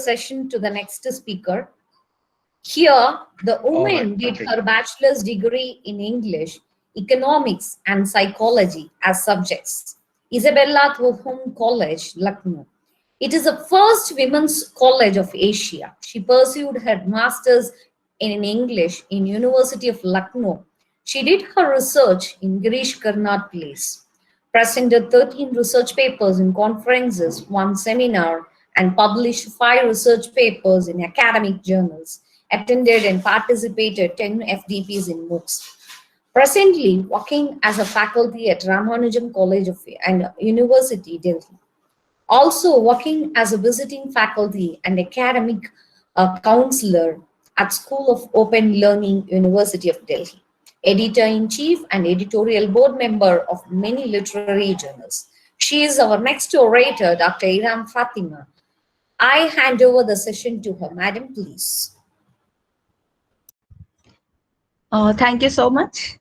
session to the next speaker. Here, the woman did her bachelor's degree in English, economics, and psychology as subjects. Isabella Thohom College, Lucknow. It is the first women's college of Asia. She pursued her master's in English in University of Lucknow. She did her research in Girish Karnad Place, presented 13 research papers in conferences, 1 seminar, and published 5 research papers in academic journals, attended and participated 10 FDPs in MOOCs. Presently working as a faculty at Ramanujan College of and University, Delhi. Also working as a visiting faculty and academic counselor at School of Open Learning, University of Delhi. Editor-in-Chief and editorial board member of many literary journals. She is our next orator, Dr. Iram Fatima. I hand over the session to her. Madam, please. Thank you so much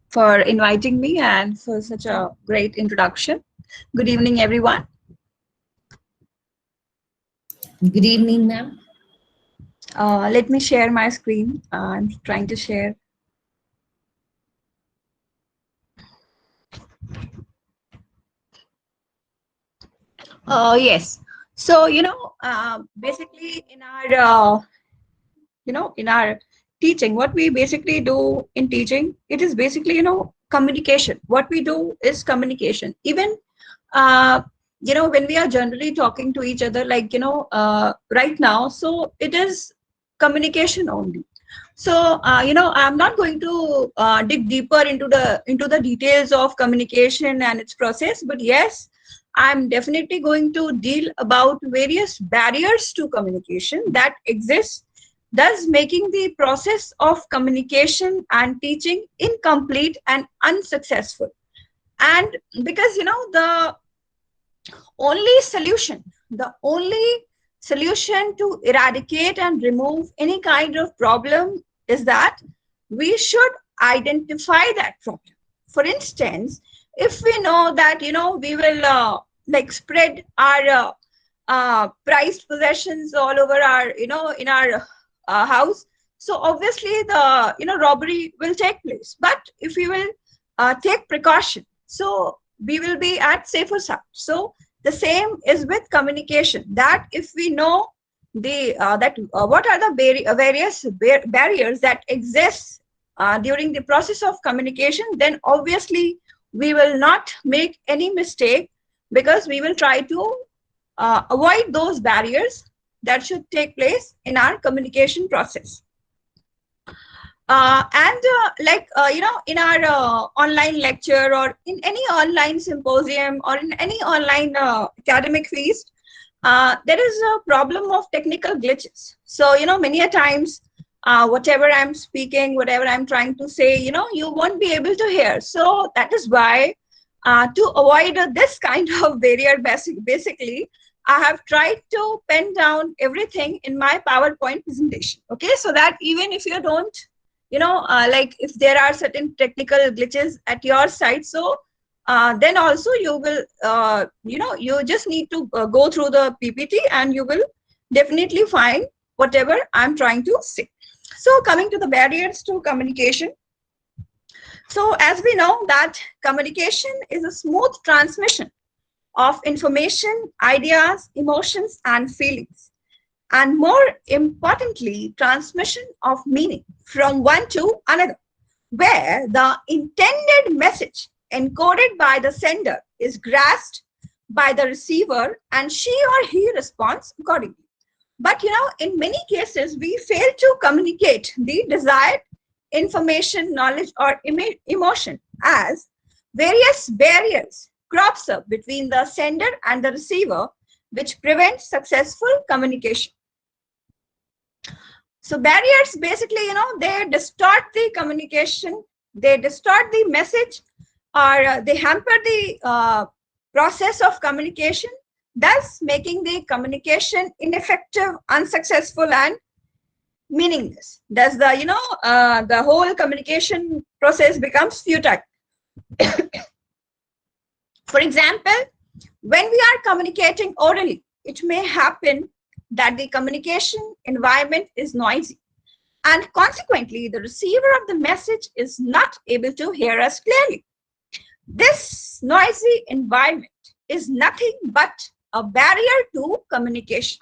for inviting me and for such a great introduction. Good evening, everyone. Good evening, ma'am. Let me share my screen. I'm trying to share. Yes. So, basically in our, in our teaching, what we basically do in teaching, it is basically, communication. What we do is communication. Even, when we are generally talking to each other, like, right now, so it is communication only. So, I'm not going to dig deeper into the details of communication and its process, but yes, I'm definitely going to deal about various barriers to communication that exist, thus making the process of communication and teaching incomplete and unsuccessful. And because, the only solution to eradicate and remove any kind of problem is that we should identify that problem. For instance, if we know that, we will spread our prized possessions all over our, in our house, so obviously the, robbery will take place. But if we will take precaution, so we will be at safer side. So the same is with communication, that if we know the what are the various barriers that exist during the process of communication, then obviously we will not make any mistake, because we will try to avoid those barriers that should take place in our communication process. In our online lecture, or in any online symposium, or in any online academic feast, there is a problem of technical glitches. So, many a times, whatever I'm speaking, whatever I'm trying to say, you won't be able to hear. So that is why, to avoid this kind of barrier, basically, I have tried to pen down everything in my PowerPoint presentation. Okay, so that even if you don't, if there are certain technical glitches at your side, so then also you will, you just need to go through the PPT and you will definitely find whatever I'm trying to say. So coming to the barriers to communication. So as we know that communication is a smooth transmission of information, ideas, emotions, and feelings. And more importantly, transmission of meaning from one to another, where the intended message encoded by the sender is grasped by the receiver and she or he responds accordingly. But in many cases, we fail to communicate the desired information, knowledge, or emotion, as various barriers crops up between the sender and the receiver, which prevents successful communication. So barriers basically, they distort the communication, they distort the message, or they hamper the process of communication, thus making the communication ineffective, unsuccessful, and meaningless. Thus the whole communication process becomes futile. For example, when we are communicating orally, it may happen that the communication environment is noisy, and consequently, the receiver of the message is not able to hear us clearly. This noisy environment is nothing but a barrier to communication.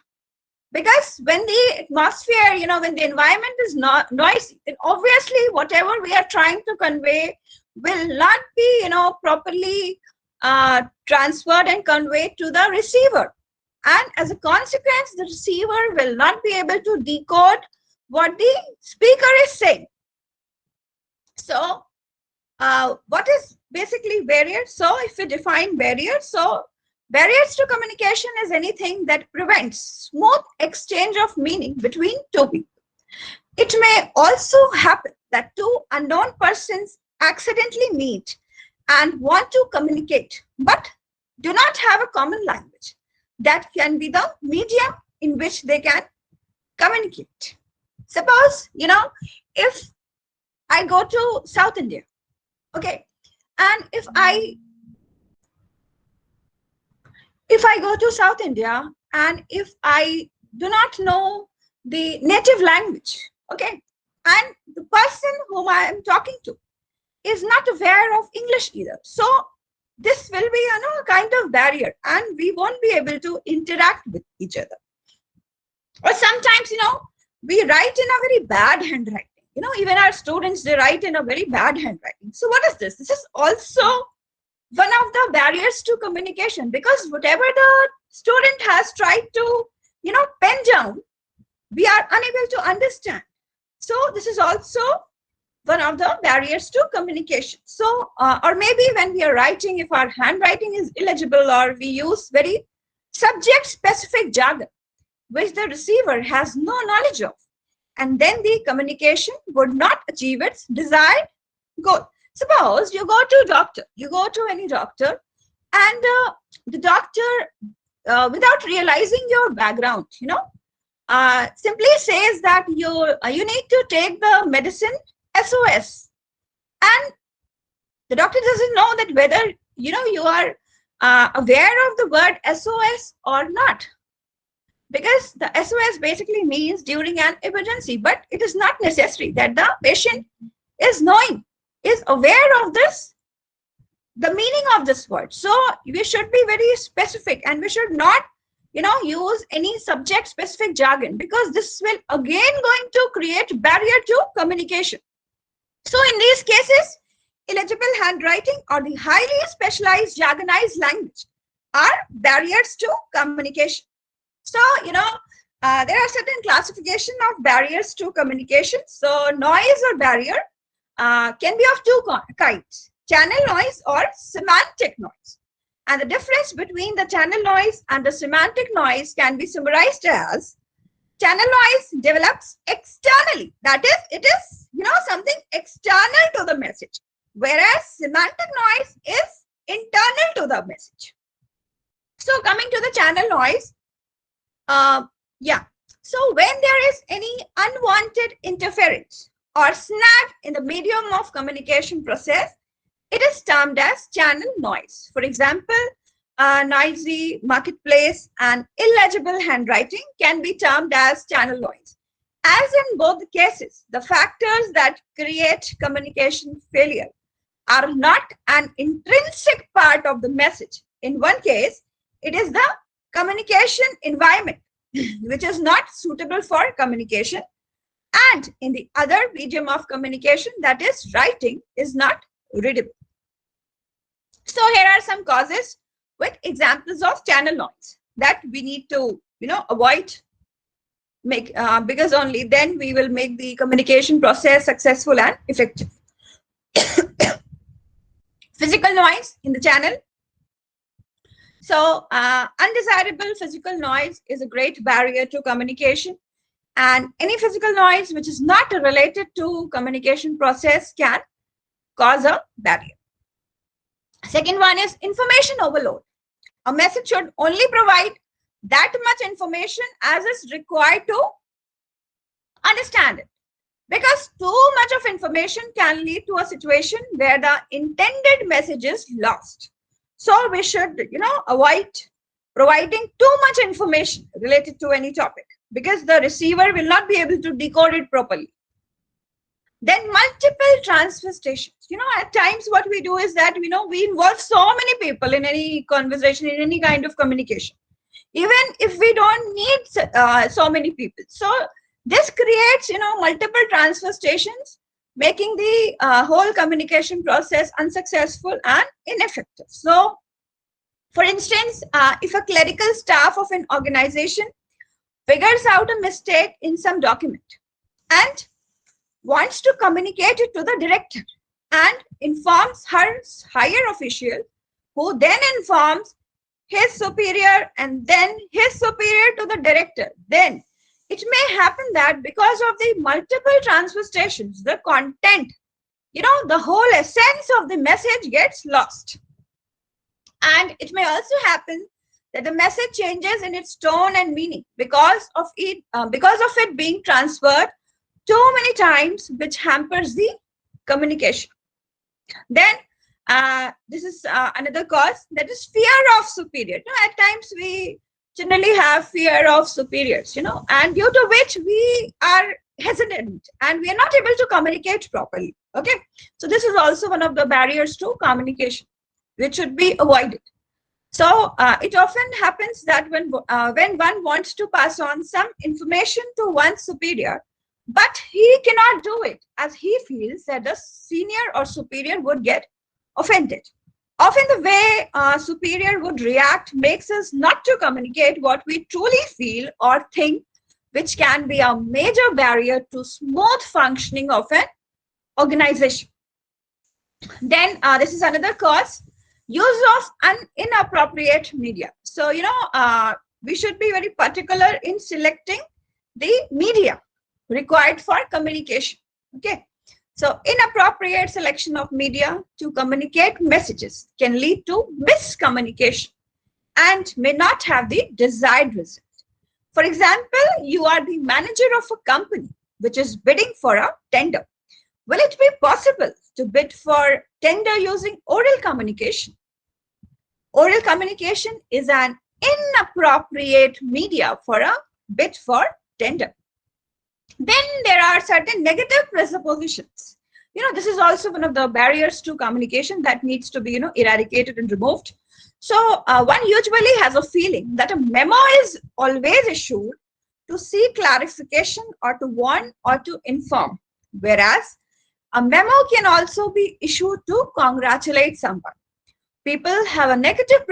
Because when the atmosphere, when the environment is not noisy, then obviously whatever we are trying to convey will not be, properly transferred and conveyed to the receiver. And as a consequence, the receiver will not be able to decode what the speaker is saying. So what is basically barrier? So if we define barriers, so barriers to communication is anything that prevents smooth exchange of meaning between two people. It may also happen that two unknown persons accidentally meet and want to communicate, but do not have a common language that can be the medium in which they can communicate. Suppose, if I go to South India, okay, and if I go to South India and if I do not know the native language, okay, and the person whom I am talking to is not aware of English either, so this will be a kind of barrier, and we won't be able to interact with each other. Or sometimes, we write in a very bad handwriting. Even our students, they write in a very bad handwriting. So what is this? This is also one of the barriers to communication, because whatever the student has tried to, pen down, we are unable to understand. So this is also one of the barriers to communication. So, or maybe when we are writing, if our handwriting is illegible, or we use very subject-specific jargon, which the receiver has no knowledge of, and then the communication would not achieve its desired goal. Suppose you go to a doctor, you go to any doctor, and the doctor, without realizing your background, simply says that you need to take the medicine SOS, and the doctor doesn't know that whether you are aware of the word SOS or not, because the SOS basically means during an emergency, but it is not necessary that the patient is aware of this, the meaning of this word. So we should be very specific, and we should not use any subject specific jargon, because this will again going to create barrier to communication. So in these cases, illegible handwriting or the highly specialized jargonized language are barriers to communication. So, there are certain classification of barriers to communication. So noise or barrier can be of two kinds: channel noise or semantic noise. And the difference between the channel noise and the semantic noise can be summarized as: channel noise develops externally, that is, it is something external to the message, whereas semantic noise is internal to the message. So coming to the channel noise, so when there is any unwanted interference or snag in the medium of communication process, it is termed as channel noise. For example, noisy marketplace and illegible handwriting can be termed as channel noise. As in both cases, the factors that create communication failure are not an intrinsic part of the message. In one case, it is the communication environment which is not suitable for communication, and in the other medium of communication, that is writing, is not readable. So here are some causes with examples of channel noise that we need to avoid, because only then we will make the communication process successful and effective. Physical noise in the channel. So undesirable physical noise is a great barrier to communication, and any physical noise which is not related to communication process can cause a barrier. Second one is information overload. A message should only provide that much information as is required to understand it, because too much of information can lead to a situation where the intended message is lost. So we should avoid providing too much information related to any topic because the receiver will not be able to decode it properly. Then multiple transfer stations. At times what we do is that, we involve so many people in any conversation, in any kind of communication, even if we don't need so many people. So this creates, multiple transfer stations, making the whole communication process unsuccessful and ineffective. So, for instance, if a clerical staff of an organization figures out a mistake in some document and wants to communicate it to the director and informs her higher official, who then informs his superior and then his superior to the director, then it may happen that because of the multiple transfer stations, the content, the whole essence of the message gets lost. And it may also happen that the message changes in its tone and meaning because of it being transferred too many times, which hampers the communication. Then this is another cause, that is fear of superior. At times we generally have fear of superiors, and due to which we are hesitant and we are not able to communicate properly. Okay, so this is also one of the barriers to communication, which should be avoided. So it often happens that when one wants to pass on some information to one's superior, but he cannot do it as he feels that the senior or superior would get offended. Often the way superior would react makes us not to communicate what we truly feel or think, which can be a major barrier to smooth functioning of an organization. Then this is another cause, use of inappropriate media. So, we should be very particular in selecting the media required for communication. Okay. So inappropriate selection of media to communicate messages can lead to miscommunication and may not have the desired result. For example, you are the manager of a company which is bidding for a tender. Will it be possible to bid for tender using oral communication? Oral communication is an inappropriate media for a bid for tender. Then there are certain negative presuppositions. This is also one of the barriers to communication that needs to be, eradicated and removed. So one usually has a feeling that a memo is always issued to seek clarification or to warn or to inform, whereas a memo can also be issued to congratulate someone. People have a negative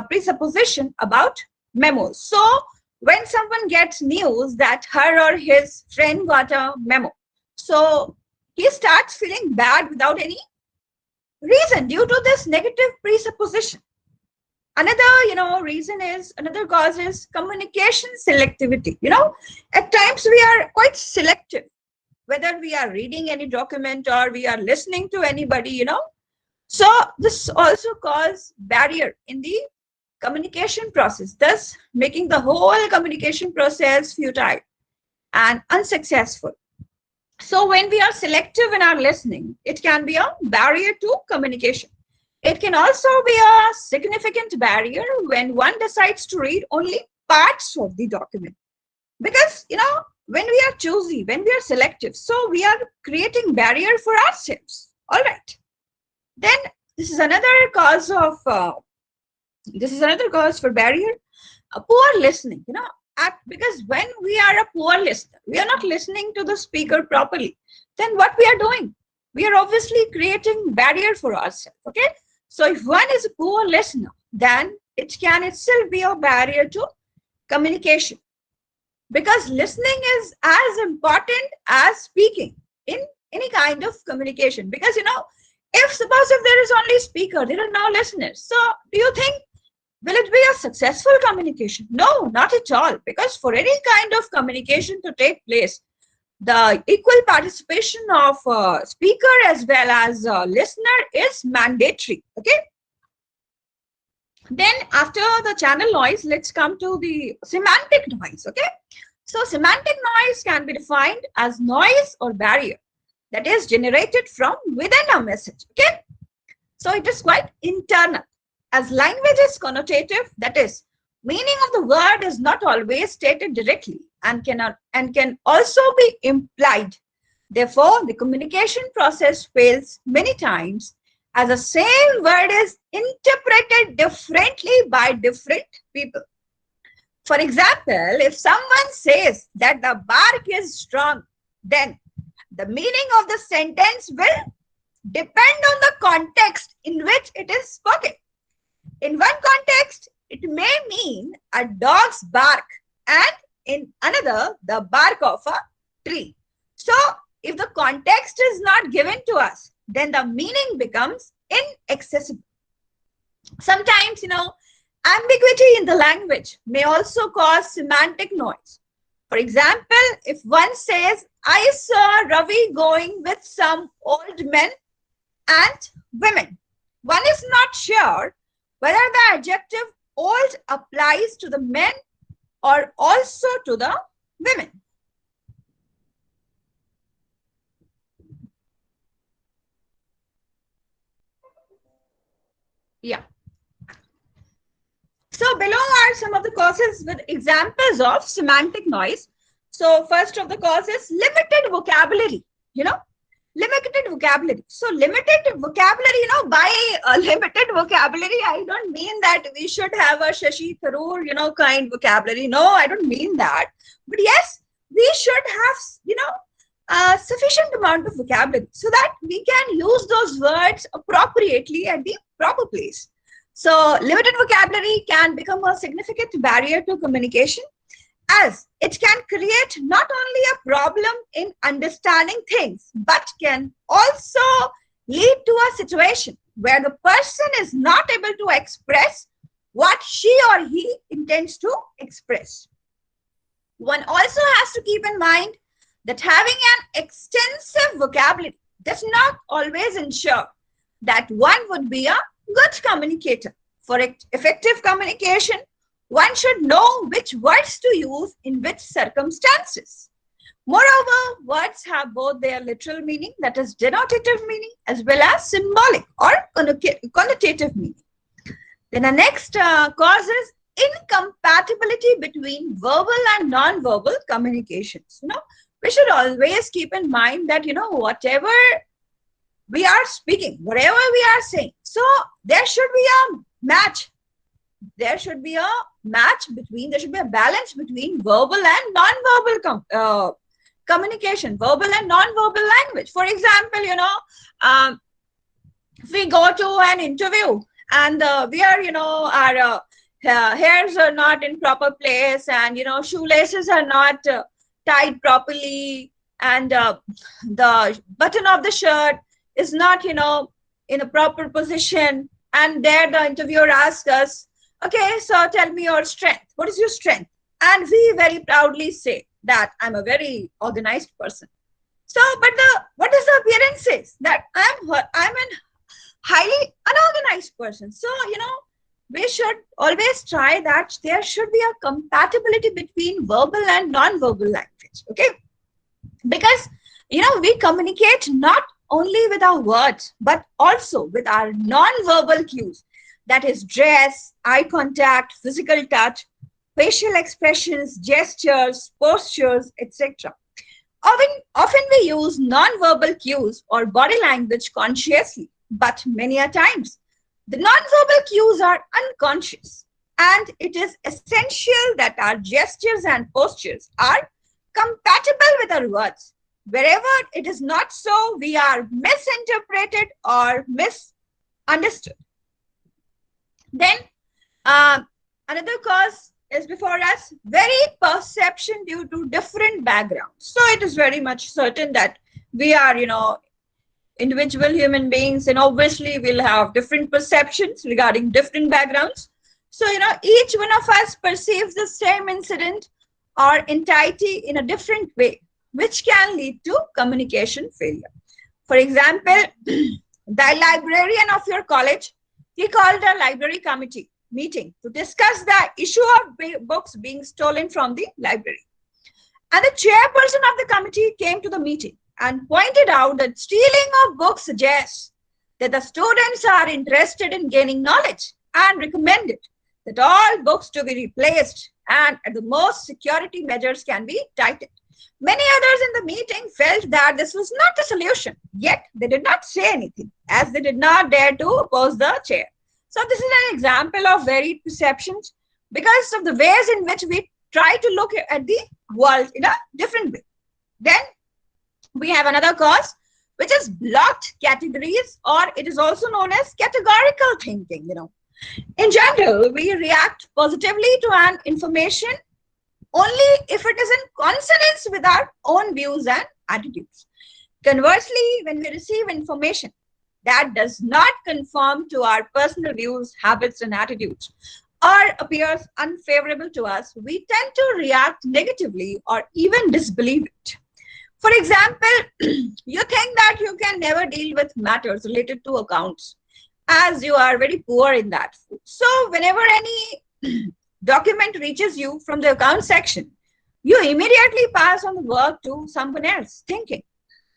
presupposition about memos. So when someone gets news that her or his friend got a memo, so he starts feeling bad without any reason due to this negative presupposition. Another, another cause is communication selectivity. At times we are quite selective, whether we are reading any document or we are listening to anybody, So this also causes barrier in the communication process, thus making the whole communication process futile and unsuccessful. So when we are selective in our listening, it can be a barrier to communication. It can also be a significant barrier when one decides to read only parts of the document. Because, when we are choosy, when we are selective, so we are creating barrier for ourselves. All right. Then this is another cause of for barrier, a poor listening. Because when we are a poor listener, we are not listening to the speaker properly. Then what we are doing? We are obviously creating barrier for ourselves. Okay. So if one is a poor listener, then it can itself be a barrier to communication. Because listening is as important as speaking in any kind of communication. Because, suppose if there is only speaker, there are no listeners. So do you think, will it be a successful communication? No, not at all. Because for any kind of communication to take place, the equal participation of speaker as well as listener is mandatory. Okay. Then after the channel noise, let's come to the semantic noise. Okay. So semantic noise can be defined as noise or barrier that is generated from within a message. Okay. So it is quite internal. As language is connotative, that is, Meaning of the word is not always stated directly and can also be implied. Therefore, the communication process fails many times as the same word is interpreted differently by different people. For example, if someone says that the bark is strong, then the meaning of the sentence will depend on the context in which it is spoken. In one context, it may mean a dog's bark, and in another, the bark of a tree. So, if the context is not given to us, then the meaning becomes inaccessible. Sometimes, ambiguity in the language may also cause semantic noise. For example, if one says, I saw Ravi going with some old men and women, one is not sure whether the adjective old applies to the men or also to the women. Yeah. So below are some of the causes with examples of semantic noise. So first of the causes, limited vocabulary, limited vocabulary. So limited vocabulary, by limited vocabulary, I don't mean that we should have a Shashi Tharoor, kind vocabulary. No, I don't mean that. But yes, we should have, sufficient amount of vocabulary so that we can use those words appropriately at the proper place. So limited vocabulary can become a significant barrier to communication, as it can create not only a problem in understanding things, but can also lead to a situation where the person is not able to express what she or he intends to express. One also has to keep in mind that having an extensive vocabulary does not always ensure that one would be a good communicator. For effective communication, one should know which words to use in which circumstances. Moreover, words have both their literal meaning, that is denotative meaning, as well as symbolic or connotative meaning. Then the next cause is incompatibility between verbal and non-verbal communications. We should always keep in mind that, whatever we are speaking, whatever we are saying, so there should be a match. There should be a balance between verbal and non-verbal communication, verbal and non-verbal language. For example, if we go to an interview and we are, our hairs are not in proper place, and, shoelaces are not tied properly, and the button of the shirt is not, in a proper position, and there the interviewer asks us, okay, so tell me your strength. What is your strength? And we very proudly say that I'm a very organized person. So, but what is the appearance says? That I'm an highly unorganized person. So, we should always try that there should be a compatibility between verbal and non-verbal language. Okay? Because, we communicate not only with our words, but also with our non-verbal cues. That is dress, eye contact, physical touch, facial expressions, gestures, postures, etc. Often we use non-verbal cues or body language consciously, but many a times the non-verbal cues are unconscious, and it is essential that our gestures and postures are compatible with our words. Wherever it is not so, we are misinterpreted or misunderstood. Then another cause is before us, very perception due to different backgrounds. So it is very much certain that we are, individual human beings, and obviously we'll have different perceptions regarding different backgrounds. So, each one of us perceives the same incident or entity in a different way, which can lead to communication failure. For example, the librarian of your college, he called a library committee meeting to discuss the issue of books being stolen from the library. And the chairperson of the committee came to the meeting and pointed out that stealing of books suggests that the students are interested in gaining knowledge, and recommended that all books to be replaced and at the most security measures can be tightened. Many others in the meeting felt that this was not the solution, yet they did not say anything as they did not dare to oppose the chair. So this is an example of varied perceptions because of the ways in which we try to look at the world in a different way. Then we have another cause, which is blocked categories, or it is also known as categorical thinking. In general, we react positively to an information only if it is in consonance with our own views and attitudes. Conversely, when we receive information that does not conform to our personal views, habits, and attitudes, or appears unfavorable to us, we tend to react negatively or even disbelieve it. For example, you think that you can never deal with matters related to accounts as you are very poor in that. So whenever any document reaches you from the account section, you immediately pass on the work to someone else, thinking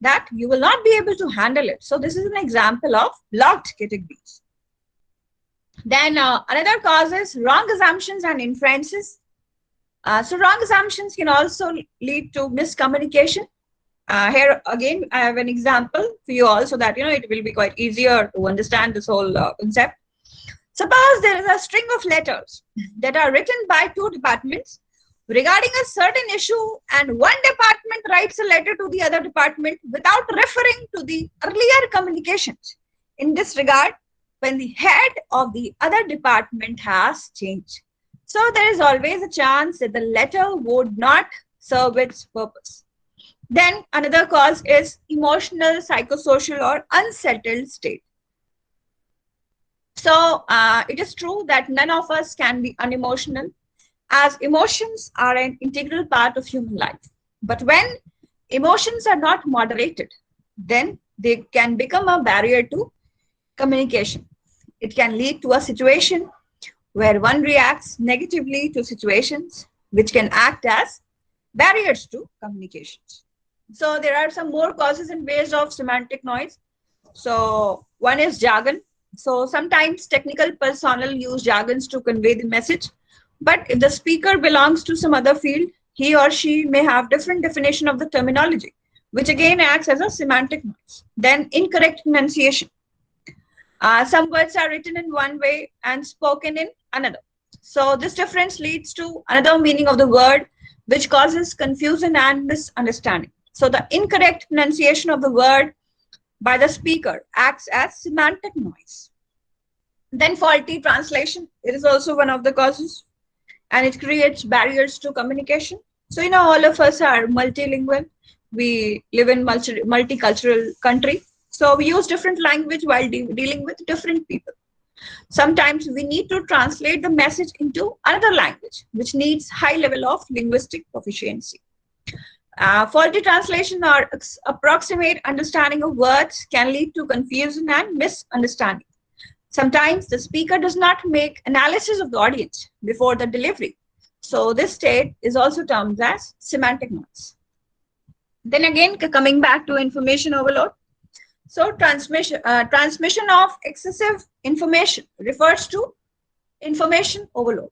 that you will not be able to handle it. So this is an example of blocked categories. Then another cause is wrong assumptions and inferences. So wrong assumptions can also lead to miscommunication. Here again, I have an example for you all so that it will be quite easier to understand this whole concept. Suppose there is a string of letters that are written by two departments regarding a certain issue, and one department writes a letter to the other department without referring to the earlier communications. In this regard, when the head of the other department has changed. So there is always a chance that the letter would not serve its purpose. Then another cause is emotional, psychosocial, or unsettled state. So it is true that none of us can be unemotional, as emotions are an integral part of human life. But when emotions are not moderated, then they can become a barrier to communication. It can lead to a situation where one reacts negatively to situations which can act as barriers to communications. So there are some more causes and ways of semantic noise. So one is jargon. So sometimes technical personnel use jargons to convey the message, but if the speaker belongs to some other field, he or she may have different definition of the terminology, which again acts as a semantic noise. Then incorrect pronunciation. Some words are written in one way and spoken in another. So this difference leads to another meaning of the word, which causes confusion and misunderstanding. So the incorrect pronunciation of the word by the speaker acts as semantic noise. Then faulty translation, it is also one of the causes, and it creates barriers to communication. So all of us are multilingual. We live in multicultural country. So we use different language while dealing with different people. Sometimes we need to translate the message into another language, which needs high level of linguistic proficiency. Faulty translation or approximate understanding of words can lead to confusion and misunderstanding. Sometimes the speaker does not make analysis of the audience before the delivery. So this state is also termed as semantic noise. Then again, coming back to information overload. So transmission of excessive information refers to information overload.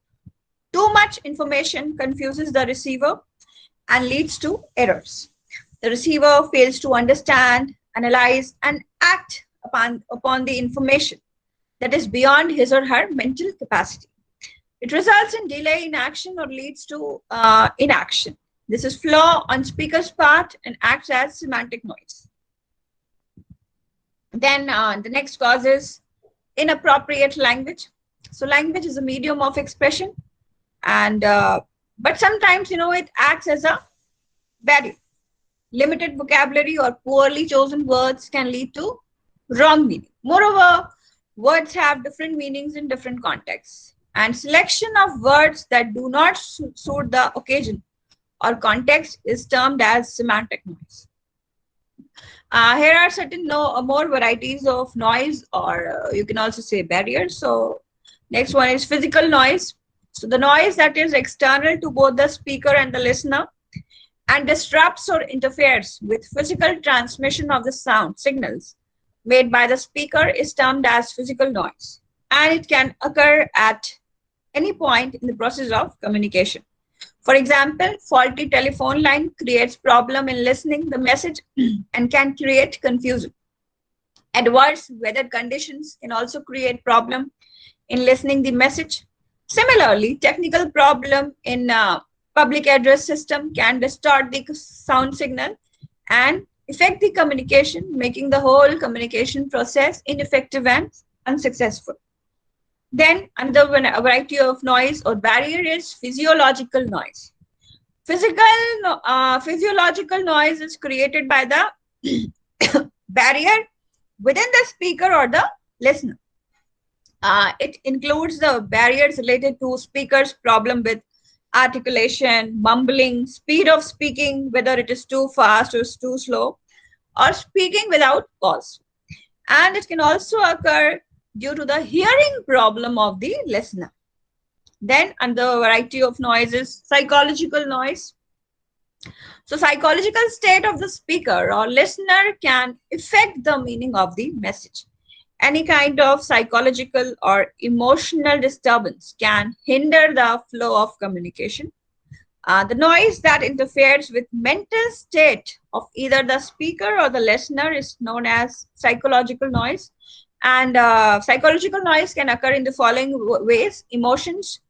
Too much information confuses the receiver and leads to errors. The receiver fails to understand, analyze, and act upon the information that is beyond his or her mental capacity. It results in delay in action or leads to inaction. This is flaw on speaker's part and acts as semantic noise. Then the next cause is inappropriate language. So language is a medium of expression, and but sometimes it acts as a barrier. Limited vocabulary or poorly chosen words can lead to wrong meaning. Moreover, words have different meanings in different contexts, and selection of words that do not suit the occasion or context is termed as semantic noise. Here are certain more varieties of noise, or you can also say barriers. So next one is physical noise. So the noise that is external to both the speaker and the listener and disrupts or interferes with physical transmission of the sound signals made by the speaker is termed as physical noise. And it can occur at any point in the process of communication. For example, faulty telephone line creates problem in listening the message and can create confusion. Adverse weather conditions can also create problem in listening the message. Similarly, technical problem in public address system can distort the sound signal and affect the communication, making the whole communication process ineffective and unsuccessful. Then another variety of noise or barrier is physiological noise. Physiological noise is created by the barrier within the speaker or the listener. It includes the barriers related to speaker's problem with articulation, mumbling, speed of speaking, whether it is too fast or too slow, or speaking without pause. And it can also occur due to the hearing problem of the listener. Then another variety of noise is psychological noise. So psychological state of the speaker or listener can affect the meaning of the message. Any kind of psychological or emotional disturbance can hinder the flow of communication. The noise that interferes with mental state of either the speaker or the listener is known as psychological noise. And psychological noise can occur in the following ways: emotions,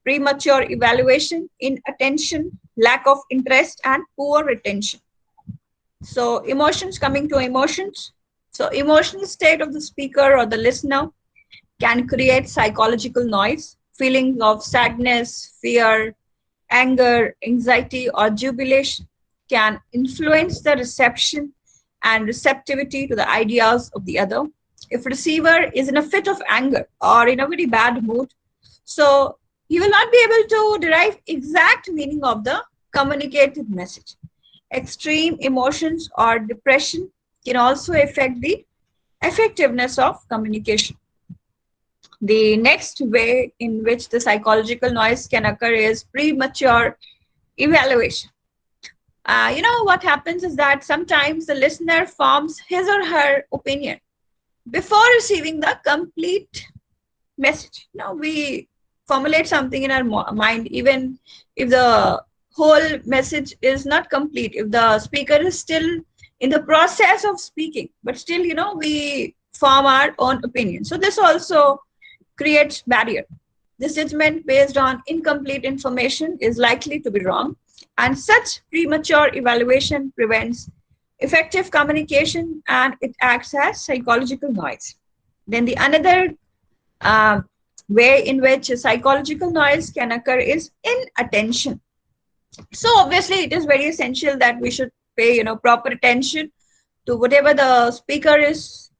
premature evaluation, inattention, lack of interest, and poor retention. So emotions, coming to emotions. So emotional state of the speaker or the listener can create psychological noise. Feelings of sadness, fear, anger, anxiety, or jubilation can influence the reception and receptivity to the ideas of the other. If receiver is in a fit of anger or in a very bad mood, so he will not be able to derive exact meaning of the communicated message. Extreme emotions or depression can also affect the effectiveness of communication. The next way in which the psychological noise can occur is premature evaluation. What happens is that sometimes the listener forms his or her opinion before receiving the complete message. We formulate something in our mind, even if the whole message is not complete, if the speaker is still in the process of speaking, but still, we form our own opinion. So this also creates barrier. This judgment based on incomplete information is likely to be wrong, and such premature evaluation prevents effective communication and it acts as psychological noise. Then the another way in which psychological noise can occur is inattention. So obviously it is very essential that we should pay proper attention to whatever the speaker is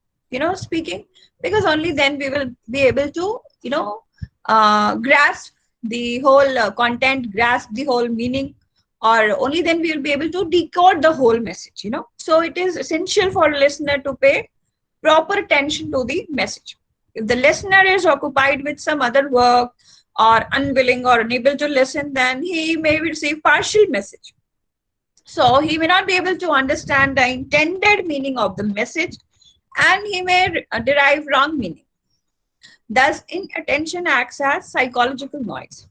speaking, because only then we will be able to grasp the whole content, grasp the whole meaning, or only then we will be able to decode the whole message. So it is essential for a listener to pay proper attention to the message. If the listener is occupied with some other work or unwilling or unable to listen, then he may receive partial message. So he may not be able to understand the intended meaning of the message, and he may derive wrong meaning. Thus, inattention acts as psychological noise.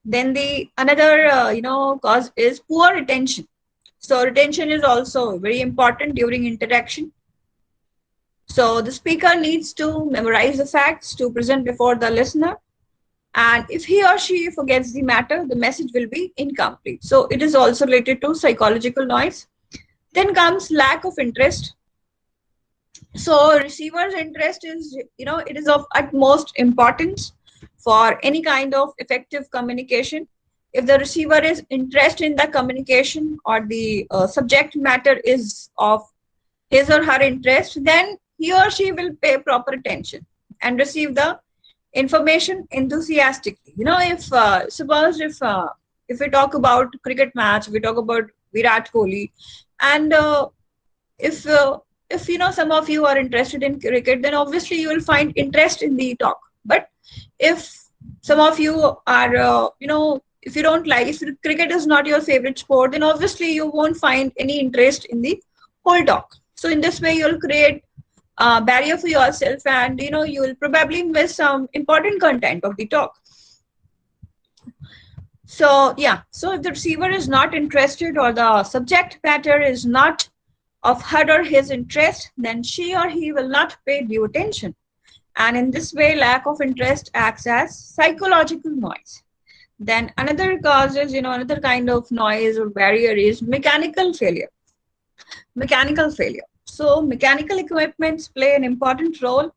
Then the another cause is poor retention. So retention is also very important during interaction. So the speaker needs to memorize the facts to present before the listener. And if he or she forgets the matter, the message will be incomplete. So it is also related to psychological noise. Then comes lack of interest. So receiver's interest is, it is of utmost importance for any kind of effective communication. If the receiver is interested in the communication or the subject matter is of his or her interest, then he or she will pay proper attention and receive the information enthusiastically. Suppose if we talk about cricket match, we talk about Virat Kohli, and if some of you are interested in cricket, then obviously you will find interest in the talk. But if some of you are if you don't like, if cricket is not your favorite sport, then obviously you won't find any interest in the whole talk. So in this way, you'll create a barrier for yourself, and you will probably miss some important content of the talk. So yeah, so if the receiver is not interested or the subject matter is not of her or his interest, then she or he will not pay due attention. And in this way, lack of interest acts as psychological noise. Then another cause is, another kind of noise or barrier is mechanical failure. Mechanical failure. So mechanical equipments play an important role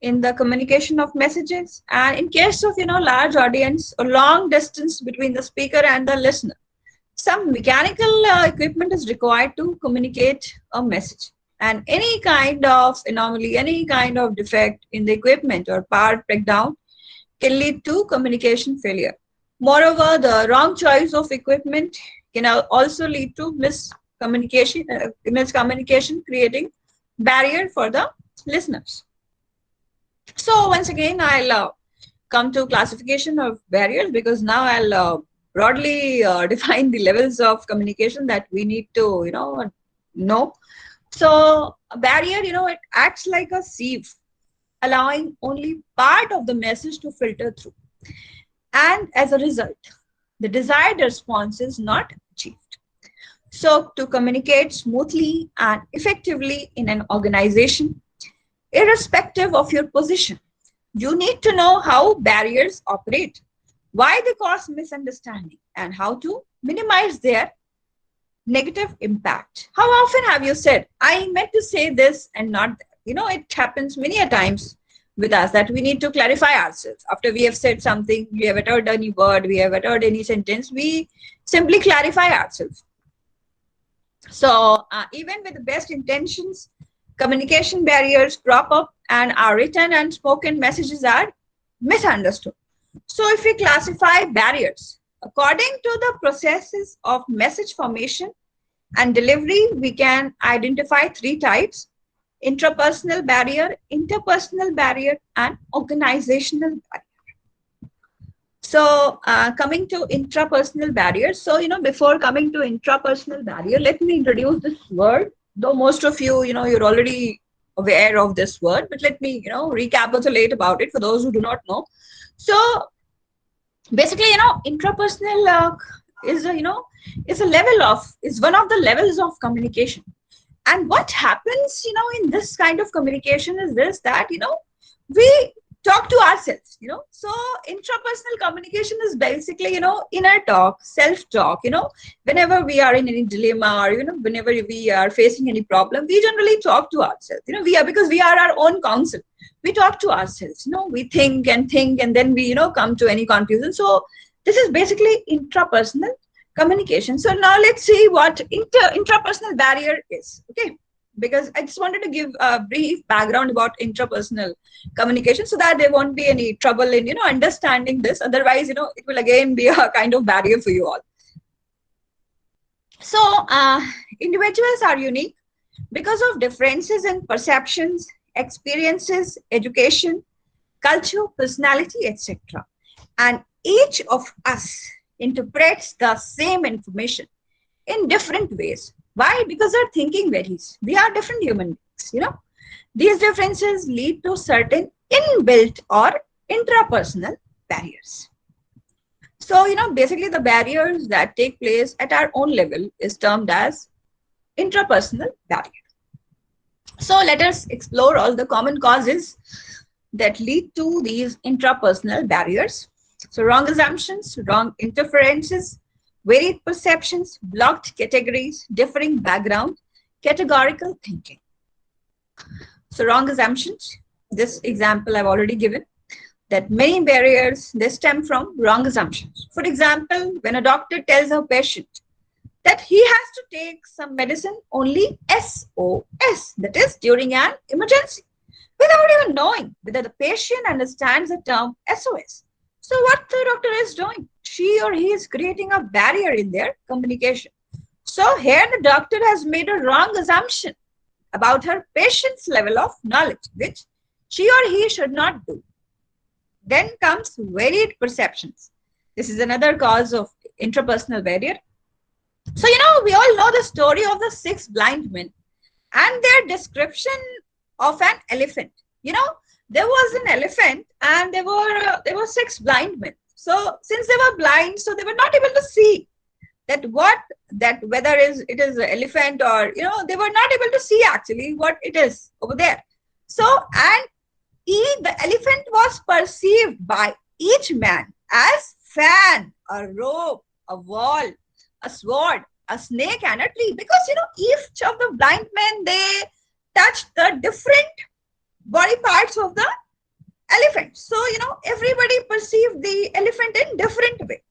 in the communication of messages. And in case of, large audience or long distance between the speaker and the listener, some mechanical equipment is required to communicate a message. And any kind of anomaly, any kind of defect in the equipment or part breakdown can lead to communication failure. Moreover, the wrong choice of equipment can also lead to miscommunication, creating barrier for the listeners. So once again, I'll come to classification of barriers, because now I'll broadly define the levels of communication that we need to, know. So a barrier, it acts like a sieve, allowing only part of the message to filter through. And as a result, the desired response is not achieved. So to communicate smoothly and effectively in an organization, irrespective of your position, you need to know how barriers operate, why they cause misunderstanding, and how to minimize their negative impact. How often have you said, I meant to say this and not that? It happens many a times with us that we need to clarify ourselves. After we have said something, we have uttered any word, we have uttered any sentence, we simply clarify ourselves. So even with the best intentions, communication barriers crop up and our written and spoken messages are misunderstood. So if we classify barriers according to the processes of message formation and delivery, we can identify three types: intrapersonal barrier, interpersonal barrier, and organizational barrier. So coming to intrapersonal barriers. So, before coming to intrapersonal barrier, let me introduce this word. Though most of you, you're already aware of this word, but let me, recapitulate about it for those who do not know. So basically, intrapersonal is is one of the levels of communication. And what happens, in this kind of communication is this, that, we talk to ourselves, so intrapersonal communication is basically, inner talk, self-talk, whenever we are in any dilemma, or, whenever we are facing any problem, we generally talk to ourselves, because we are our own counsel. We talk to ourselves, we think, and then we, come to any conclusion. So this is basically intrapersonal communication. So now let's see what intrapersonal barrier is. Okay, because I just wanted to give a brief background about intrapersonal communication so that there won't be any trouble in understanding this. Otherwise, it will again be a kind of barrier for you all. So individuals are unique because of differences in perceptions, experiences, education, culture, personality, etc. And each of us interprets the same information in different ways. Why? Because our thinking varies. We are different human beings, These differences lead to certain inbuilt or intrapersonal barriers. So, basically the barriers that take place at our own level is termed as intrapersonal barrier. So let us explore all the common causes that lead to these intrapersonal barriers. So wrong assumptions, wrong interferences, varied perceptions, blocked categories, differing background, categorical thinking. So wrong assumptions, this example I've already given, that many barriers, they stem from wrong assumptions. For example, when a doctor tells a patient that he has to take some medicine only SOS, that is during an emergency, without even knowing whether the patient understands the term SOS. So what the doctor is doing, she or he is creating a barrier in their communication. So here the doctor has made a wrong assumption about her patient's level of knowledge, which she or he should not do. Then comes varied perceptions. This is another cause of intrapersonal barrier. So, we all know the story of the 6 blind men and their description of an elephant. There was an elephant and there were 6 blind men. So since they were blind, so they were not able to see that whether it is an elephant, or they were not able to see actually what it is over there. So, and the elephant was perceived by each man as fan, a rope, a wall, a sword, a snake, and a tree, because each of the blind men, they touched the different body parts of the elephant. So everybody perceived the elephant in different way.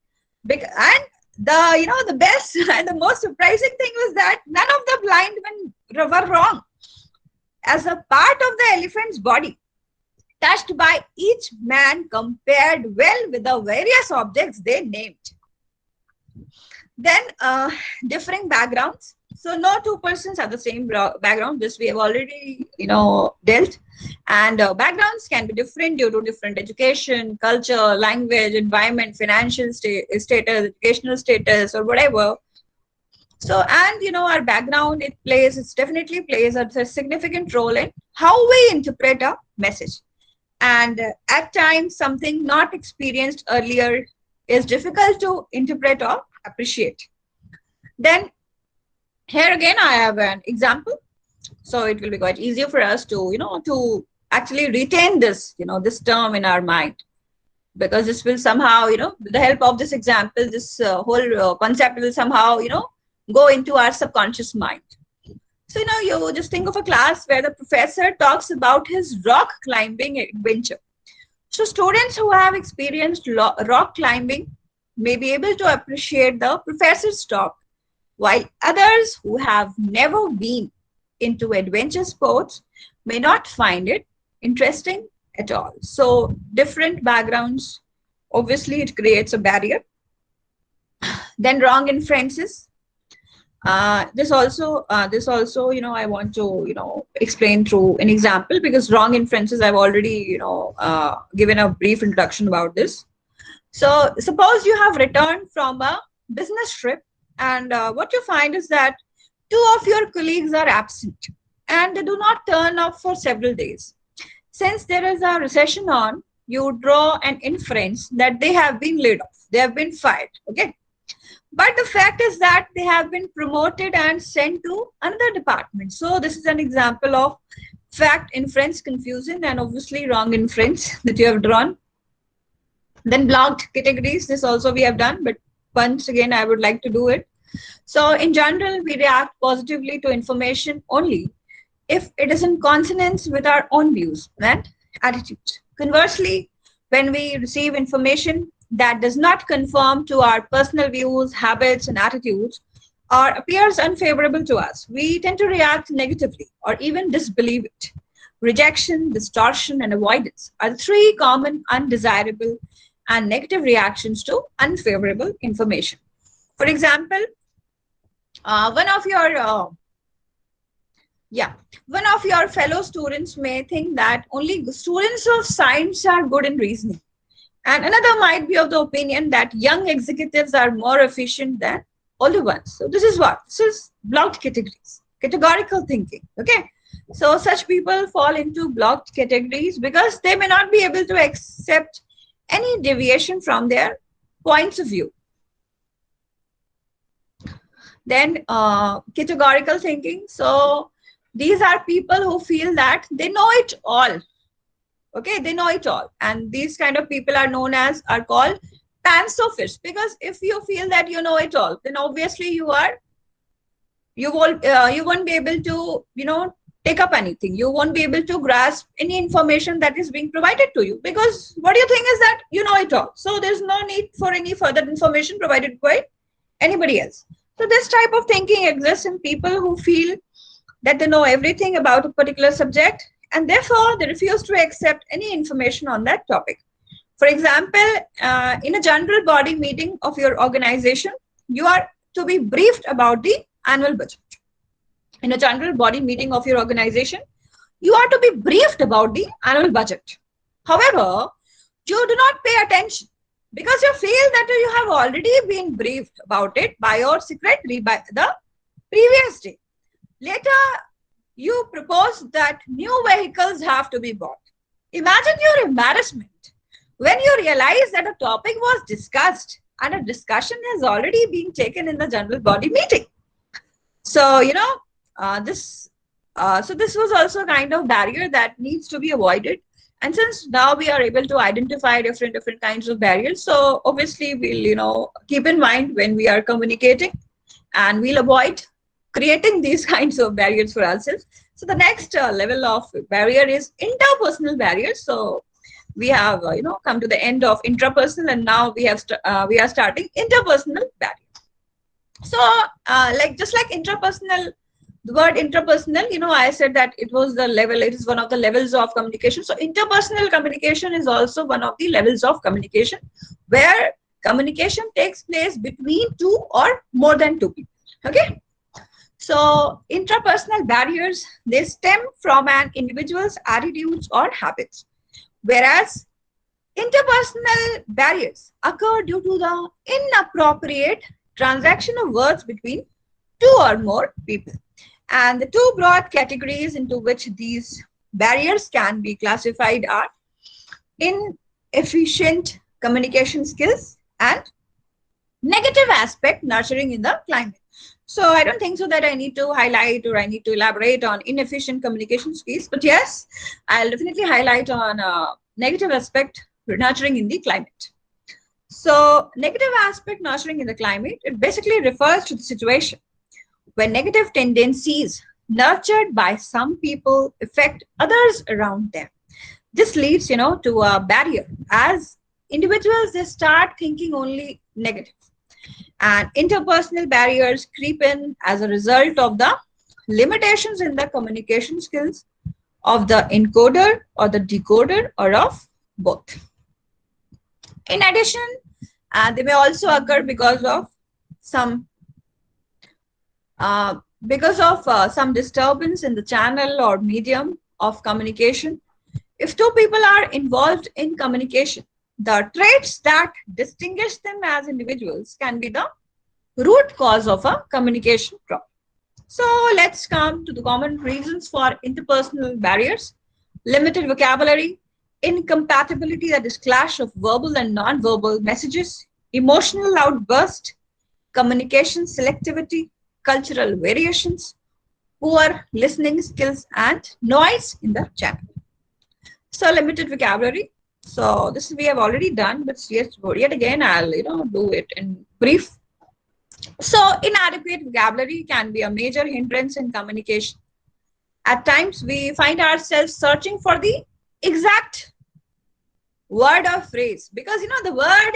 And the best and the most surprising thing was that none of the blind men were wrong, as a part of the elephant's body touched by each man compared well with the various objects they named. Then differing backgrounds. So no two persons have the same background. This we have already dealt. And backgrounds can be different due to different education, culture, language, environment, financial status, educational status, or whatever. So, and our background, it definitely plays a significant role in how we interpret a message. And at times, something not experienced earlier is difficult to interpret or appreciate. Then here again, I have an example. So it will be quite easier for us to, to actually retain this, this term in our mind, because this will somehow, with the help of this example, this whole concept will somehow, go into our subconscious mind. So, you just think of a class where the professor talks about his rock climbing adventure. So students who have experienced rock climbing may be able to appreciate the professor's talk, while others who have never been into adventure sports may not find it interesting at all. So different backgrounds, obviously it creates a barrier. Then wrong inferences. This also, I want to, explain through an example, because wrong inferences, I've already, given a brief introduction about this. So suppose you have returned from a business trip, and what you find is that two of your colleagues are absent and they do not turn up for several days. Since there is a recession on, you draw an inference that they have been laid off, they have been fired, okay? But the fact is that they have been promoted and sent to another department. So this is an example of fact inference confusion and obviously wrong inference that you have drawn. Then blocked categories, this also we have done, but once again I would like to do it. So in general, we react positively to information only if it is in consonance with our own views and attitudes. Conversely, when we receive information that does not conform to our personal views, habits, and attitudes, or appears unfavorable to us, we tend to react negatively or even disbelieve it. Rejection, distortion, and avoidance are the three common undesirable and negative reactions to unfavorable information. For example, one of your fellow students may think that only students of science are good in reasoning. And another might be of the opinion that young executives are more efficient than older ones. So this is what? This is blocked categories, categorical thinking, okay? So such people fall into blocked categories because they may not be able to accept any deviation from their points of view. Then categorical thinking. So these are people who feel that they know it all. Okay, they know it all. And these kind of people are called pan-sophists, because if you feel that you know it all, then obviously you won't be able to, take up anything. You won't be able to grasp any information that is being provided to you, because what you think is that you know it all. So there's no need for any further information provided by anybody else. So this type of thinking exists in people who feel that they know everything about a particular subject, and therefore they refuse to accept any information on that topic. For example, in a general body meeting of your organization, you are to be briefed about the annual budget. In a general body meeting of your organization, you are to be briefed about the annual budget. However, you do not pay attention because you feel that you have already been briefed about it by your secretary by the previous day. Later, you propose that new vehicles have to be bought. Imagine your embarrassment when you realize that a topic was discussed and a discussion has already been taken in the general body meeting. So, this was also a kind of barrier that needs to be avoided. And since now we are able to identify different kinds of barriers, so obviously we'll, keep in mind when we are communicating, and we'll avoid creating these kinds of barriers for ourselves. So the next level of barrier is interpersonal barriers. So we have, come to the end of intrapersonal, and now we are starting interpersonal barriers. So, just like intrapersonal, the word intrapersonal, I said that it is one of the levels of communication. So interpersonal communication is also one of the levels of communication, where communication takes place between two or more than two people. Okay. So intrapersonal barriers, they stem from an individual's attitudes or habits, whereas interpersonal barriers occur due to the inappropriate transaction of words between two or more people. And the two broad categories into which these barriers can be classified are inefficient communication skills and negative aspect nurturing in the climate. So I don't think so that I need to highlight or I need to elaborate on inefficient communication skills, but yes, I'll definitely highlight on negative aspect nurturing in the climate. So negative aspect nurturing in the climate, it basically refers to the situation when negative tendencies nurtured by some people affect others around them. This leads, to a barrier, as individuals, they start thinking only negative. And interpersonal barriers creep in as a result of the limitations in the communication skills of the encoder or the decoder, or of both. In addition, they may also occur because of some disturbance in the channel or medium of communication. If two people are involved in communication, the traits that distinguish them as individuals can be the root cause of a communication problem. So let's come to the common reasons for interpersonal barriers: limited vocabulary, incompatibility, that is clash of verbal and non-verbal messages, emotional outburst, communication selectivity, cultural variations, poor listening skills, and noise in the channel. So limited vocabulary. So this we have already done, but yet again I'll do it in brief. So inadequate vocabulary can be a major hindrance in communication. At times we find ourselves searching for the exact word or phrase, because the word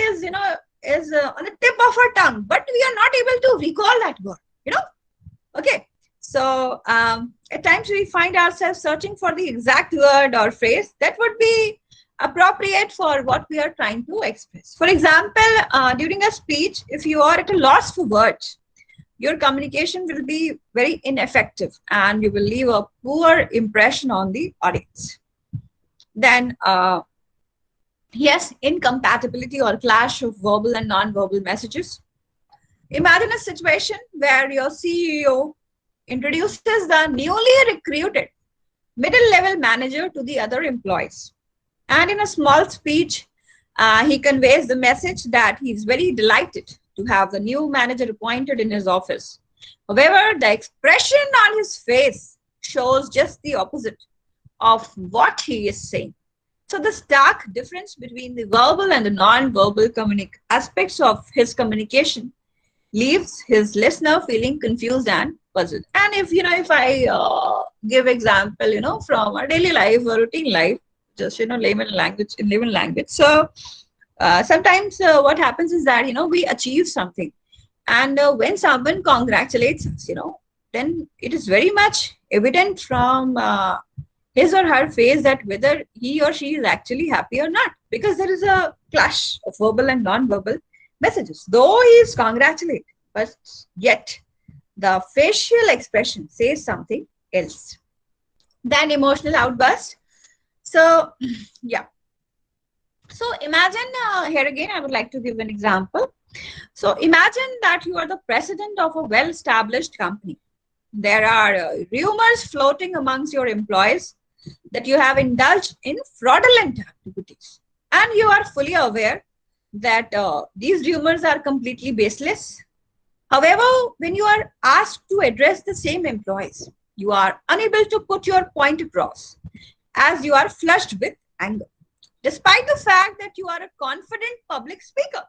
is on the tip of our tongue, but we are not able to recall that word. Okay. So at times we find ourselves searching for the exact word or phrase that would be appropriate for what we are trying to express. For example, during a speech, if you are at a loss for words, your communication will be very ineffective and you will leave a poor impression on the audience. Then, yes, incompatibility or clash of verbal and non-verbal messages. Imagine a situation where your CEO introduces the newly recruited middle-level manager to the other employees. And in a small speech, he conveys the message that he's very delighted to have the new manager appointed in his office. However, the expression on his face shows just the opposite of what he is saying. So the stark difference between the verbal and the non-verbal aspects of his communication leaves his listener feeling confused and puzzled. And if I give example, from our daily life or routine life, just layman language. So sometimes what happens is that we achieve something, and when someone congratulates us, then it is very much evident from his or her face that whether he or she is actually happy or not, because there is a clash of verbal and non-verbal messages. Though he is congratulated, but yet the facial expression says something else. Then emotional outburst. So yeah. So imagine here again, I would like to give an example. So imagine that you are the president of a well-established company. There are rumors floating amongst your employees that you have indulged in fraudulent activities. And you are fully aware that these rumors are completely baseless. However, when you are asked to address the same employees, you are unable to put your point across as you are flushed with anger. Despite the fact that you are a confident public speaker,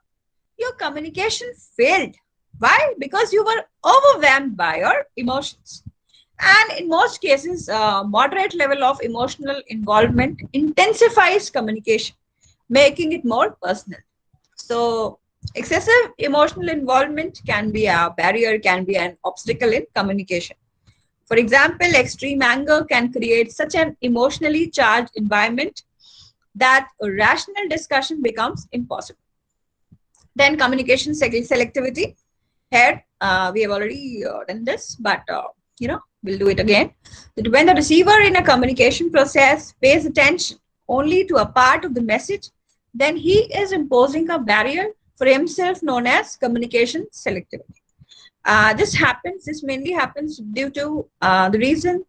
your communication failed. Why? Because you were overwhelmed by your emotions. And in most cases, moderate level of emotional involvement intensifies communication, making it more personal. So excessive emotional involvement can be a barrier, can be an obstacle in communication. For example, extreme anger can create such an emotionally charged environment that a rational discussion becomes impossible. Then communication selectivity. Here, we have already done this, but we'll do it again. That when the receiver in a communication process pays attention only to a part of the message, then he is imposing a barrier for himself known as communication selectivity. This mainly happens due to the reason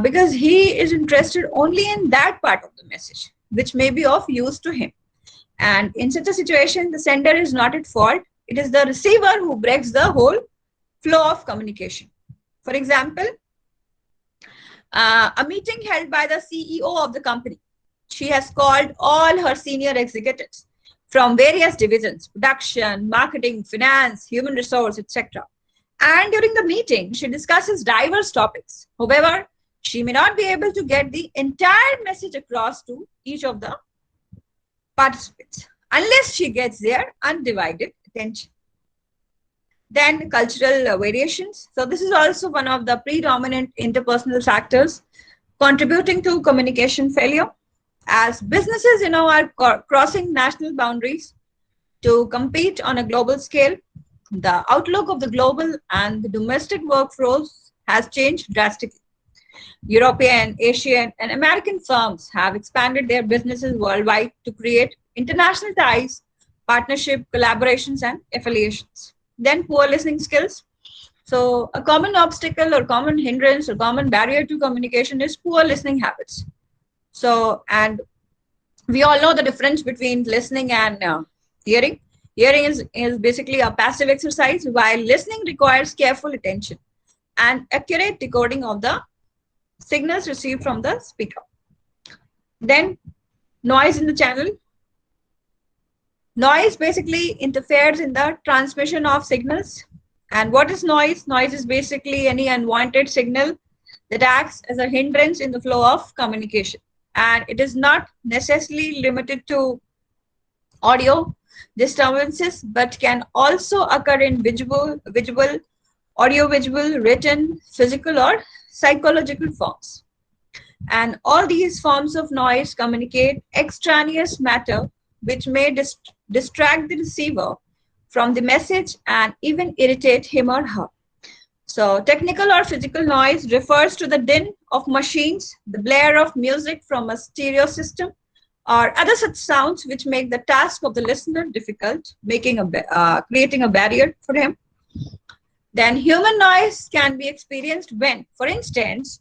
because he is interested only in that part of the message, which may be of use to him. And in such a situation, the sender is not at fault. It is the receiver who breaks the whole flow of communication. For example, a meeting held by the CEO of the company. She has called all her senior executives from various divisions, production, marketing, finance, human resource, etc. And during the meeting, she discusses diverse topics. However, she may not be able to get the entire message across to each of the participants unless she gets their undivided attention. Then cultural variations. So this is also one of the predominant interpersonal factors contributing to communication failure. As businesses, are crossing national boundaries to compete on a global scale, the outlook of the global and the domestic workforce has changed drastically. European, Asian, and American firms have expanded their businesses worldwide to create international ties, partnership, collaborations, and affiliations. Then poor listening skills. So a common obstacle or common hindrance or common barrier to communication is poor listening habits. So, and we all know the difference between listening and hearing. Hearing is basically a passive exercise, while listening requires careful attention and accurate decoding of the signals received from the speaker. Then noise in the channel. Noise basically interferes in the transmission of signals. And what is noise? Noise is basically any unwanted signal that acts as a hindrance in the flow of communication. And it is not necessarily limited to audio disturbances, but can also occur in visual, audio-visual, written, physical, or psychological forms. And all these forms of noise communicate extraneous matter, which may distract the receiver from the message and even irritate him or her. So technical or physical noise refers to the din of machines, the blare of music from a stereo system, or other such sounds which make the task of the listener difficult, creating a barrier for him. Then human noise can be experienced when, for instance,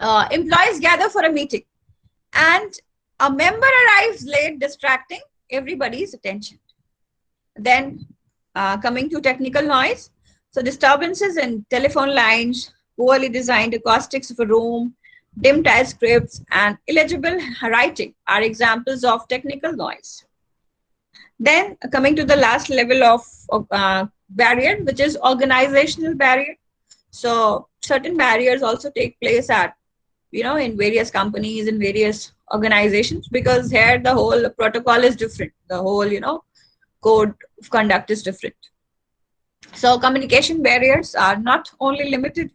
employees gather for a meeting and a member arrives late, distracting everybody's attention. Then coming to technical noise, so disturbances in telephone lines, poorly designed acoustics of a room, dim typescripts, and illegible writing are examples of technical noise. Then coming to the last level of barrier, which is organizational barrier. So certain barriers also take place at, in various companies, in various organizations, because here the whole protocol is different. The whole, code of conduct is different. So communication barriers are not only limited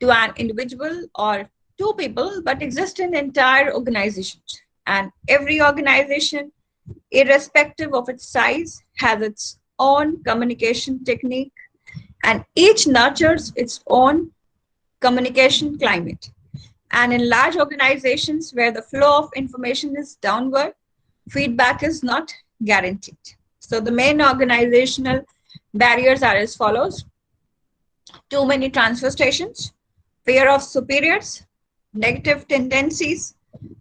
to an individual or two people, but exist in entire organizations. And every organization, irrespective of its size, has its own communication technique, and each nurtures its own communication climate. And in large organizations where the flow of information is downward, feedback is not guaranteed. So the main organizational barriers are as follows: too many transfer stations, fear of superiors, negative tendencies,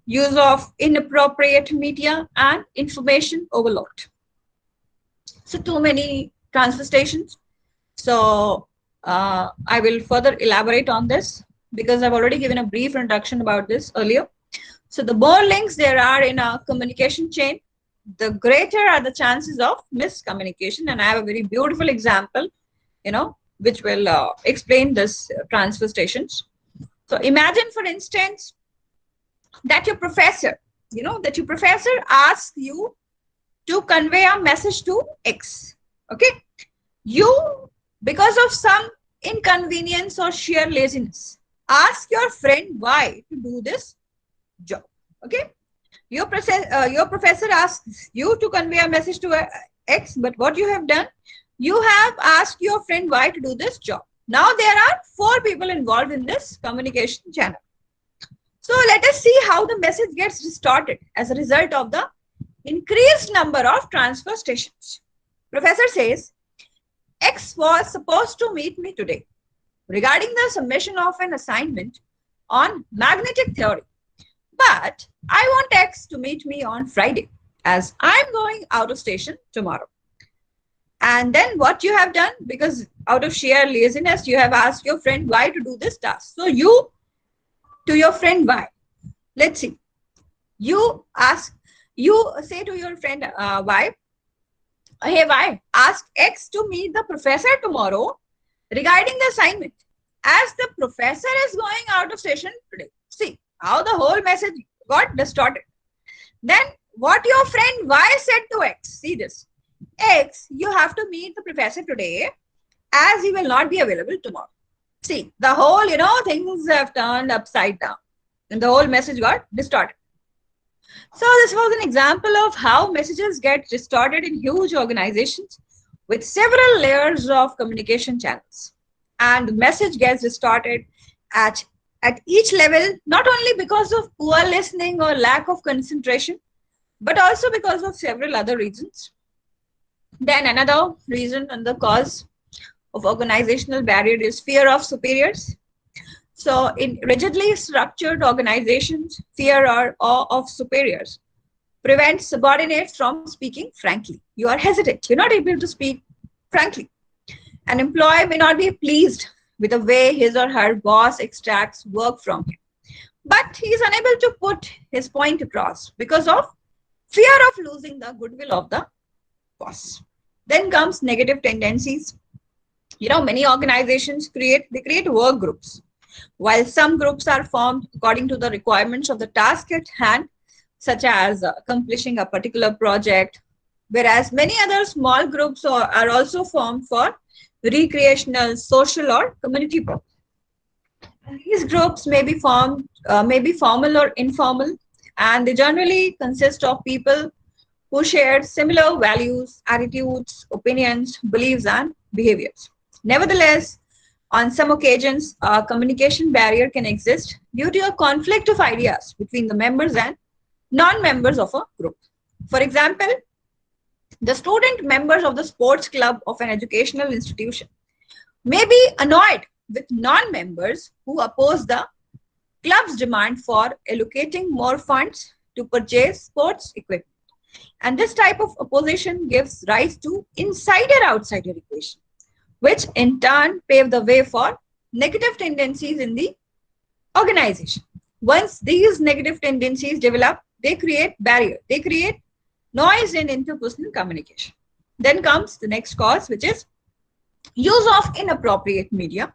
use of inappropriate media, and information overload. So too many transfer stations. So I will further elaborate on this because I've already given a brief introduction about this earlier. So the more links there are in a communication chain, the greater are the chances of miscommunication. And I have a very beautiful example, which will explain this transfer stations. So imagine, for instance, that your professor asks you to convey a message to X. Okay, you, because of some inconvenience or sheer laziness, ask your friend Y to do this job. Okay, your professor asks you to convey a message to X, but what you have done, you have asked your friend Y to do this job. Now there are 4 people involved in this communication channel. So let us see how the message gets distorted as a result of the increased number of transfer stations. Professor says, X was supposed to meet me today regarding the submission of an assignment on magnetic theory, but I want X to meet me on Friday as I'm going out of station tomorrow. And then what you have done, because out of sheer laziness, you have asked your friend Y to do this task. So you, to your friend Y, let's see, you say to your friend Y, hey Y, ask X to meet the professor tomorrow regarding the assignment as the professor is going out of station today. See how the whole message got distorted. Then what your friend Y said to X, see this, X, you have to meet the professor today as he will not be available tomorrow. See, the whole, things have turned upside down and the whole message got distorted. So this was an example of how messages get distorted in huge organizations with several layers of communication channels. And the message gets distorted at each level, not only because of poor listening or lack of concentration, but also because of several other reasons. Then another reason and the cause of organizational barrier is fear of superiors. So in rigidly structured organizations, fear or awe of superiors prevents subordinates from speaking frankly. You are hesitant. You're not able to speak frankly. An employee may not be pleased with the way his or her boss extracts work from him, but he is unable to put his point across because of fear of losing the goodwill of the boss. Then comes negative tendencies. Many organizations create work groups. While some groups are formed according to the requirements of the task at hand, such as accomplishing a particular project, whereas many other small groups are also formed for recreational, social, or community purposes. And these groups may be formed, may be formal or informal, and they generally consist of people who share similar values, attitudes, opinions, beliefs, and behaviors. Nevertheless, on some occasions, a communication barrier can exist due to a conflict of ideas between the members and non-members of a group. For example, the student members of the sports club of an educational institution may be annoyed with non-members who oppose the club's demand for allocating more funds to purchase sports equipment. And this type of opposition gives rise to insider-outsider equation, which in turn pave the way for negative tendencies in the organization. Once these negative tendencies develop, they create barrier, they create noise in interpersonal communication. Then comes the next cause, which is use of inappropriate media.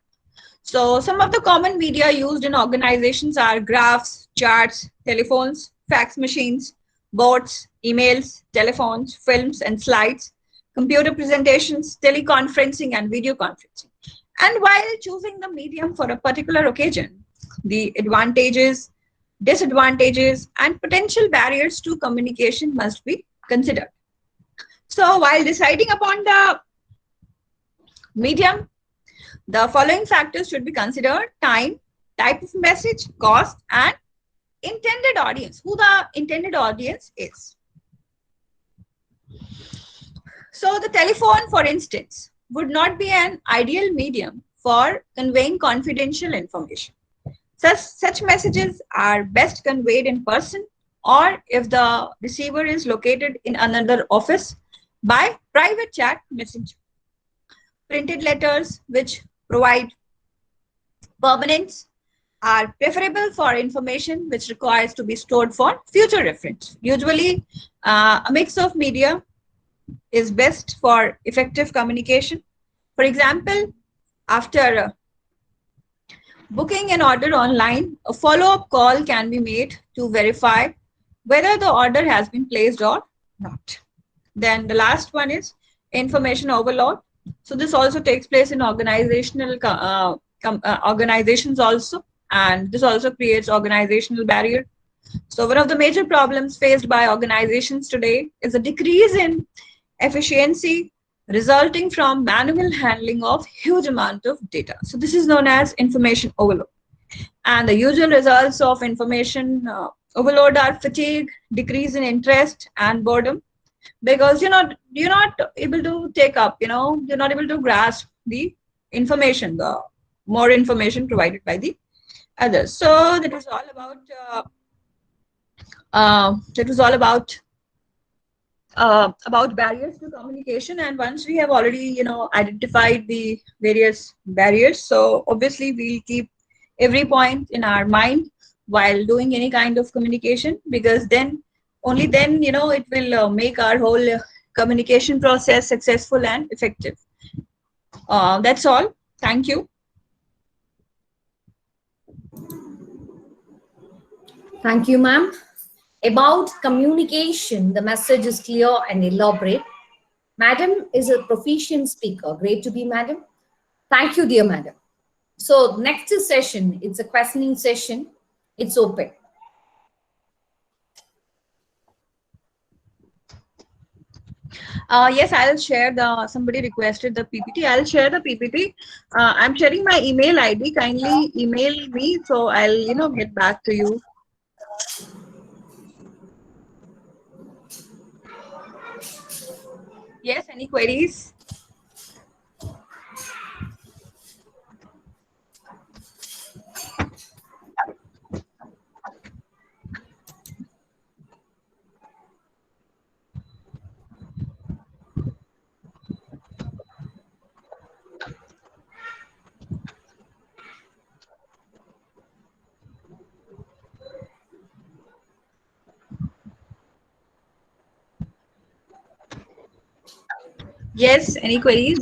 So some of the common media used in organizations are graphs, charts, telephones, fax machines, boards, emails, telephones, films and slides, computer presentations, teleconferencing, and video conferencing. And while choosing the medium for a particular occasion, the advantages, disadvantages, and potential barriers to communication must be considered. So while deciding upon the medium, the following factors should be considered: time, type of message, cost, and intended audience, who the intended audience is. So the telephone, for instance, would not be an ideal medium for conveying confidential information. Such messages are best conveyed in person, or if the receiver is located in another office, by private chat messenger. Printed letters, which provide permanence, are preferable for information which requires to be stored for future reference. Usually, a mix of media is best for effective communication. For example, after booking an order online, a follow-up call can be made to verify whether the order has been placed or not. Then the last one is information overload. So this also takes place in organizations also, and this also creates organizational barrier. So one of the major problems faced by organizations today is a decrease in efficiency resulting from manual handling of huge amount of data. So this is known as information overload. And the usual results of information overload are fatigue, decrease in interest, and boredom, because you're not able to take up, you're not able to grasp the information, the more information provided by the others. So that was all about barriers to communication. And once we have already identified the various barriers, so obviously we'll keep every point in our mind while doing any kind of communication, because then only then it will make our whole communication process successful and effective. That's all. Thank you. Thank you, ma'am. About communication, the message is clear and elaborate. Madam is a proficient speaker. Great to be, madam. Thank you, dear madam. So next session, it's a questioning session. It's open. Yes, I'll share somebody requested the PPT. I'll share the PPT. I'm sharing my email ID. Kindly email me, so I'll, get back to you. Yes, any queries? Yes, any queries?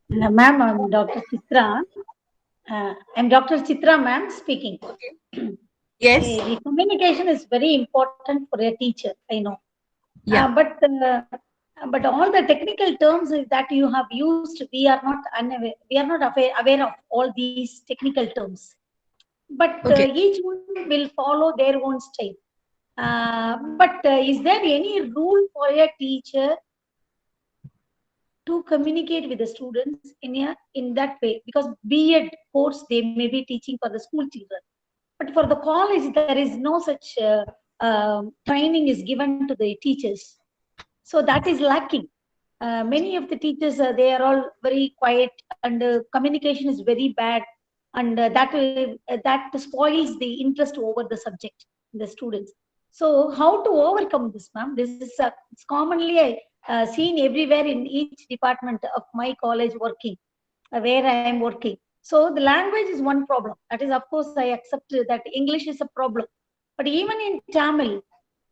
Ma'am, I'm Dr. Chitra. I'm Dr. Chitra, ma'am, speaking. Okay. Yes. The communication is very important for a teacher, I know. Yeah. But all the technical terms that you have used, we are not aware of all these technical terms. But Okay. each one will follow their own style. Is there any rule for a teacher to communicate with the students in that way? Because B.Ed course they may be teaching for the school children, but for the college there is no such training is given to the teachers, so that is lacking. Many of the teachers they are all very quiet, and communication is very bad, and that spoils the interest over the subject in the students. So how to overcome this, ma'am? This is it's commonly seen everywhere in each department of my college working, where I am working. So the language is one problem. That is, of course, I accept that English is a problem. But even in Tamil,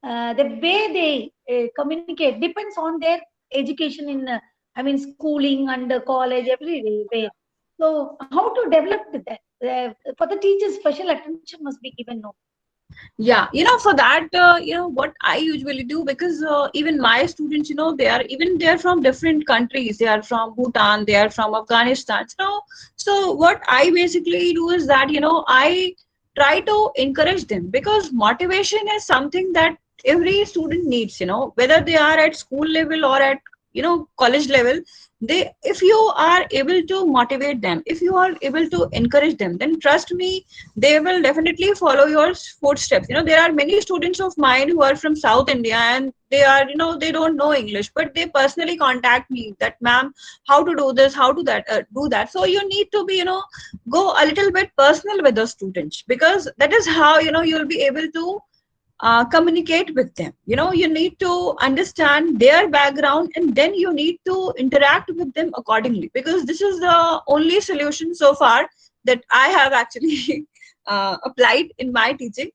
the way they communicate depends on their education in, schooling and college, everywhere. So how to develop that? For the teachers, special attention must be given. No. Yeah, for that, what I usually do, because even my students, they're from different countries. They are from Bhutan, they are from Afghanistan. So what I basically do is that, I try to encourage them, because motivation is something that every student needs, whether they are at school level or at college level, if you are able to motivate them, if you are able to encourage them, then trust me, they will definitely follow your footsteps. There are many students of mine who are from South India, and they are, they don't know English, but they personally contact me that, ma'am, how to do this, how to do that. So you need to be, go a little bit personal with those students, because that is how, you'll be able to communicate with them. You need to understand their background, and then you need to interact with them accordingly, because this is the only solution so far that I have actually applied in my teaching.